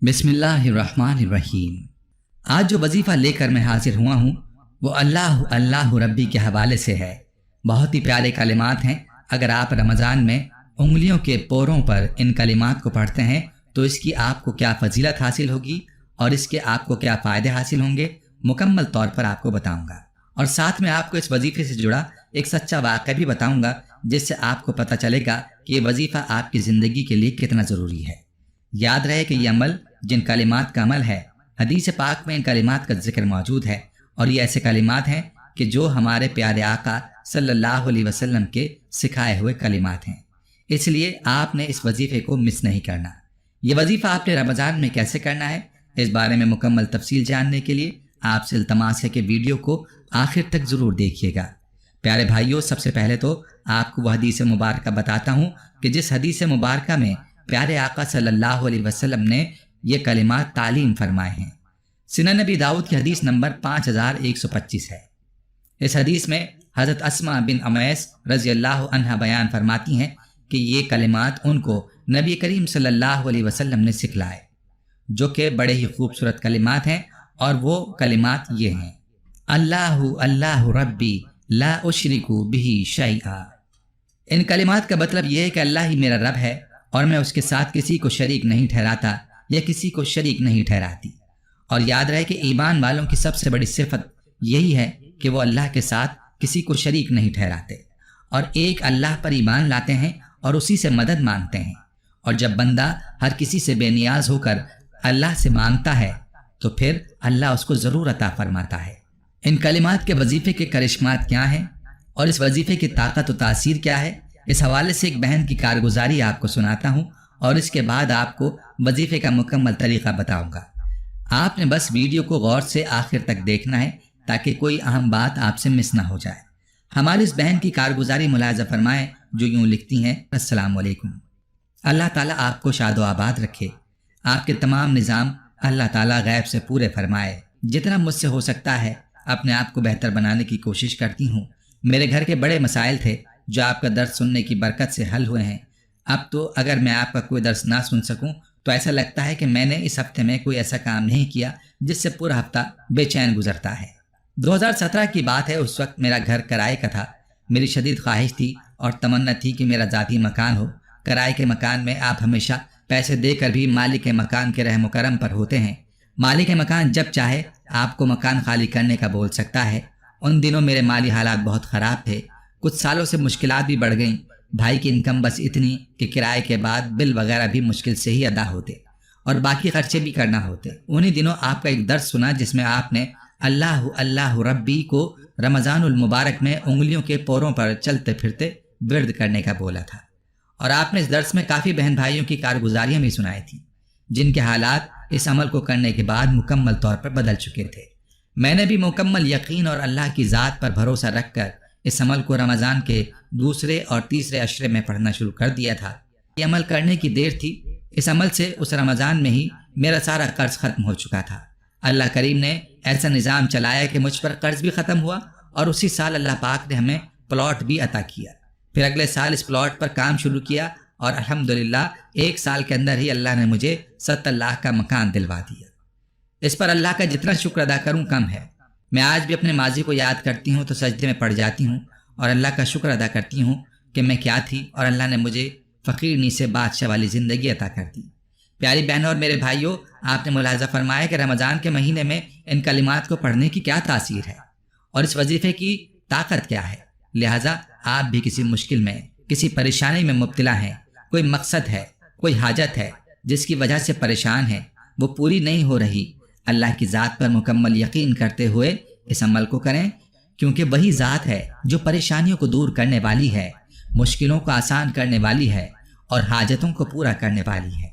बिस्मिल्लाहिर्रहमानिर्रहीम। आज जो वजीफ़ा लेकर मैं हाजिर हुआ हूँ वो अल्लाह अल्लाह रब्बी के हवाले से है। बहुत ही प्यारे कलिमात हैं। अगर आप रमज़ान में उंगलियों के पोरों पर इन कलिमात को पढ़ते हैं तो इसकी आपको क्या फजीलत हासिल होगी और इसके आपको क्या फ़ायदे हासिल होंगे, मुकम्मल तौर पर आपको बताऊँगा। और साथ में आपको इस वजीफ़े से जुड़ा एक सच्चा वाक़या भी बताऊँगा, जिससे आपको पता चलेगा कि ये वजीफ़ा आपकी ज़िंदगी के लिए कितना ज़रूरी है। याद रहे कि ये अमल जिन कलिमात का अमल है, हदीस पाक में इन कलिमात का जिक्र मौजूद है और ये ऐसे कलिमात हैं कि जो हमारे प्यारे आका सल्लल्लाहु अलैहि वसल्लम के सिखाए हुए कलिमात हैं। इसलिए आपने इस वजीफ़े को मिस नहीं करना। ये वजीफ़ा आपने रमज़ान में कैसे करना है, इस बारे में मुकम्मल तफसील जानने के लिए आपसे इल्तमास है कि वीडियो को आखिर तक ज़रूर देखिएगा। प्यारे भाइयों, सबसे पहले तो आपको वह हदीस मुबारक बताता हूँ कि जिस हदीस मुबारक में प्यारे आका सल्लल्लाहु अलैहि वसल्लम ने ये कलिमात तालीम फरमाए हैं। सुनन नबी दाऊद की हदीस नंबर 5125 है। इस हदीस में हज़रत अस्मा बिन उमैस रज़ी अल्लाह अन्हा बयान फरमाती हैं कि ये कलिमात उनको नबी करीम सल्लल्लाहु अलैहि वसल्लम ने सिखलाए, जो कि बड़े ही खूबसूरत कलिमात हैं। और वो कलिमात ये हैं: अल्लाहु अल्लाहु रब्बी ला उशरिकु बिही शैआ। इन कलिमात का मतलब ये है कि अल्लाह ही मेरा रब है और मैं उसके साथ किसी को शरीक नहीं ठहराता या किसी को शरीक नहीं ठहराती। और याद रहे कि ईमान वालों की सबसे बड़ी सिफत यही है कि वो अल्लाह के साथ किसी को शरीक नहीं ठहराते और एक अल्लाह पर ईमान लाते हैं और उसी से मदद मांगते हैं। और जब बंदा हर किसी से बेनियाज होकर अल्लाह से मांगता है तो फिर अल्लाह उसको ज़रूर अता फरमाता है। इन कलिमात के वजीफ़े के करिश्मात क्या हैं और इस वजीफ़े की ताकत और तासीर क्या है, इस हवाले से एक बहन की कारगुजारी आपको सुनाता हूँ और इसके बाद आपको वजीफ़े का मुकम्मल तरीक़ा बताऊँगा। आपने बस वीडियो को गौर से आखिर तक देखना है ताकि कोई अहम बात आपसे मिस ना हो जाए। हमारी इस बहन की कारगुजारी मुलाज़ा फरमाएं, जो यूँ लिखती हैं: अस्सलाम वालेकुम। अल्लाह ताला आपको शादो आबाद रखे। आपके तमाम निज़ाम अल्लाह ताला गैब से पूरे फरमाए। जितना मुझसे हो सकता है अपने आप को बेहतर बनाने की कोशिश करती हूँ। मेरे घर के बड़े मसाइल थे जो आपका दर्स सुनने की बरकत से हल हुए हैं। अब तो अगर मैं आपका कोई दर्स ना सुन सकूं तो ऐसा लगता है कि मैंने इस हफ्ते में कोई ऐसा काम नहीं किया जिससे पूरा हफ्ता बेचैन गुजरता है। 2017 की बात है। उस वक्त मेरा घर किराए का था। मेरी शदीद ख्वाहिश थी और तमन्ना थी कि मेरा ज़ाती मकान हो। किराए के मकान में आप हमेशा पैसे देकर भी मालिक के मकान के रहम करम पर होते हैं। मालिक के मकान जब चाहे आपको मकान खाली करने का बोल सकता है। उन दिनों मेरे माली हालात बहुत ख़राब थे। कुछ सालों से मुश्किलात भी बढ़ गईं। भाई की इनकम बस इतनी कि किराए के बाद बिल वगैरह भी मुश्किल से ही अदा होते और बाकी खर्चे भी करना होते। उन्हीं दिनों आपका एक दर्स सुना जिसमें आपने अल्लाह अल्लाह रब्बी को रमज़ानुल मुबारक में उंगलियों के पोरों पर चलते फिरते विर्द करने का बोला था। और आपने इस दर्स में काफ़ी बहन भाइयों की कारगुजारियाँ भी सुनाई थी जिनके हालात इस अमल को करने के बाद मुकम्मल तौर पर बदल चुके थे। मैंने भी मुकम्मल यकीन और अल्लाह की ज़ात पर भरोसा रखकर इस अमल को रमज़ान के दूसरे और तीसरे अशरे में पढ़ना शुरू कर दिया था। ये अमल करने की देर थी। इस अमल से उस रमज़ान में ही मेरा सारा कर्ज ख़त्म हो चुका था। अल्लाह करीम ने ऐसा निज़ाम चलाया कि मुझ पर कर्ज भी ख़त्म हुआ और उसी साल अल्लाह पाक ने हमें प्लॉट भी अता किया। फिर अगले साल इस प्लॉट पर काम शुरू किया और अल्हम्दुलिल्लाह 1 साल के अंदर ही अल्लाह ने मुझे 70 लाख का मकान दिलवा दिया। इस पर अल्लाह का जितना शुक्र अदा करूँ कम है। मैं आज भी अपने माजी को याद करती हूँ तो सजदे में पड़ जाती हूँ और अल्लाह का शुक्र अदा करती हूँ कि मैं क्या थी और अल्लाह ने मुझे फ़कीरनी से बादशाह वाली ज़िंदगी अता कर दी। प्यारी बहनों और मेरे भाइयों, आपने मुलाज़ा फरमाया कि रमज़ान के महीने में इन कलिमात को पढ़ने की क्या तासीर है और इस वजीफ़े की ताकत क्या है। लिहाजा आप भी किसी मुश्किल में, किसी परेशानी में मुब्तला हैं, कोई मकसद है, कोई हाजत है जिसकी वजह से परेशान है, वो पूरी नहीं हो रही, अल्लाह की ज़ात पर मुकम्मल यकीन करते हुए इस अमल को करें, क्योंकि वही ज़ात है जो परेशानियों को दूर करने वाली है, मुश्किलों को आसान करने वाली है और हाजतों को पूरा करने वाली है।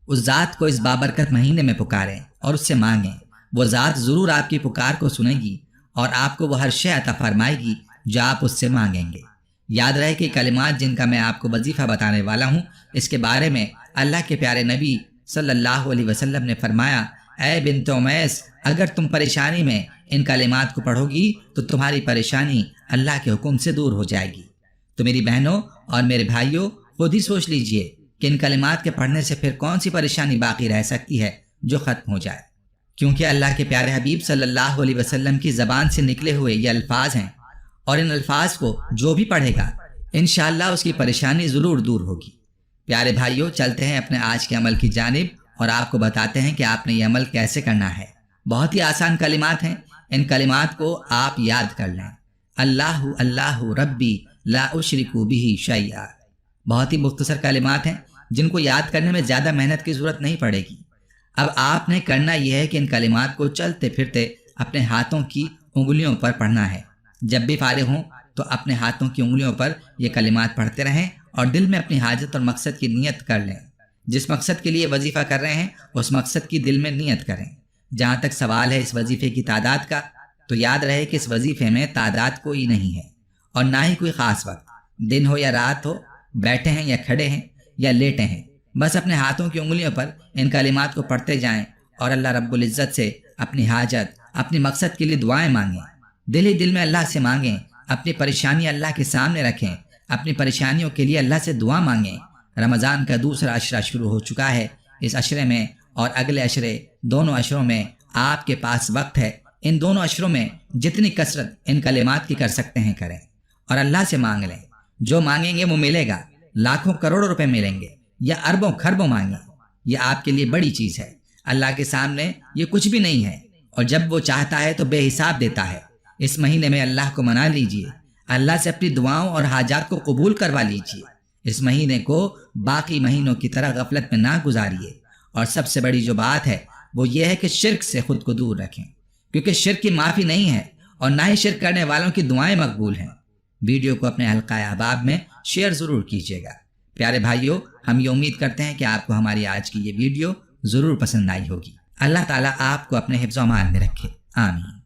उस ज़ात को इस बाबरकत महीने में पुकारें और उससे मांगें। वो ज़ात ज़रूर आपकी पुकार को सुनेगी और आपको वह हर शय अता फरमाएगी जो आप उससे मांगेंगे। याद रहे कि कलिमात जिनका मैं आपको वजीफ़ा बताने वाला हूँ, इसके बारे में अल्लाह के प्यारे नबी सल्लल्लाहु अलैहि वसल्लम ने फरमाया, ऐ बिन्त उमैस, अगर तुम परेशानी में इन कलिमात को पढ़ोगी तो तुम्हारी परेशानी अल्लाह के हुक्म से दूर हो जाएगी। तो मेरी बहनों और मेरे भाइयों, खुद ही सोच लीजिए कि इन कलिमात के पढ़ने से फिर कौन सी परेशानी बाकी रह सकती है جو ختم ہو جائے، کیونکہ اللہ کے پیارے حبیب صلی اللہ علیہ وسلم کی زبان سے نکلے ہوئے یہ الفاظ ہیں، اور ان الفاظ کو جو بھی پڑھے گا انشاءاللہ اس کی پریشانی ضرور دور ہوگی۔ پیارے بھائیوں، چلتے ہیں اپنے آج کے عمل کی جانب اور آپ کو بتاتے ہیں کہ آپ نے یہ عمل کیسے کرنا ہے۔ بہت ہی آسان کلمات ہیں، ان کلمات کو آپ یاد کر لیں۔ اللہ اللہ ربی لا اشرک بہ شیئا۔ بہت ہی مختصر کلمات ہیں جن کو یاد کرنے میں زیادہ محنت کی ضرورت نہیں پڑے گی۔ اب آپ نے کرنا یہ ہے کہ ان کلمات کو چلتے پھرتے اپنے ہاتھوں کی انگلیوں پر پڑھنا ہے۔ جب بھی فارغ ہوں تو اپنے ہاتھوں کی انگلیوں پر یہ کلمات پڑھتے رہیں اور دل میں اپنی حاجت اور مقصد کی نیت کر لیں۔ جس مقصد کے لیے وظیفہ کر رہے ہیں اس مقصد کی دل میں نیت کریں۔ جہاں تک سوال ہے اس وظیفے کی تعداد کا، تو یاد رہے کہ اس وظیفے میں تعداد کوئی نہیں ہے اور نہ ہی کوئی خاص وقت، دن ہو یا رات ہو، بیٹھے ہیں یا کھڑے ہیں یا لیٹے ہیں، بس اپنے ہاتھوں کی انگلیوں پر ان کلمات کو پڑھتے جائیں اور اللہ رب العزت سے اپنی حاجت، اپنی مقصد کے لیے دعائیں مانگیں۔ دل ہی دل میں اللہ سے مانگیں، اپنی پریشانی اللہ کے سامنے رکھیں، اپنی پریشانیوں کے لیے اللہ سے دعا مانگیں۔ رمضان کا دوسرا عشرہ شروع ہو چکا ہے۔ اس عشرے میں اور اگلے عشرے، دونوں عشروں میں آپ کے پاس وقت ہے۔ ان دونوں عشروں میں جتنی کثرت ان کلمات کی کر سکتے ہیں کریں اور اللہ سے مانگ لیں۔ جو مانگیں گے وہ ملے گا، لاکھوں کروڑوں روپے ملیں گے یا اربوں خربوں مانگیں، یہ آپ کے لیے بڑی چیز ہے۔ اللہ کے سامنے یہ کچھ بھی نہیں ہے، اور جب وہ چاہتا ہے تو بے حساب دیتا ہے۔ اس مہینے میں اللہ کو منا لیجئے، اللہ سے اپنی دعاؤں اور حاجات کو قبول کروا لیجئے۔ اس مہینے کو باقی مہینوں کی طرح غفلت میں نہ گزاریے، اور سب سے بڑی جو بات ہے وہ یہ ہے کہ شرک سے خود کو دور رکھیں، کیونکہ شرک کی معافی نہیں ہے اور نہ ہی شرک کرنے والوں کی دعائیں مقبول ہیں۔ ویڈیو کو اپنے حلقہ احباب میں شیئر ضرور کیجیے گا۔ پیارے بھائیوں، ہم یہ امید کرتے ہیں کہ آپ کو ہماری آج کی یہ ویڈیو ضرور پسند آئی ہوگی۔ اللہ تعالیٰ آپ کو اپنے حفظ و امان میں رکھے، آمین۔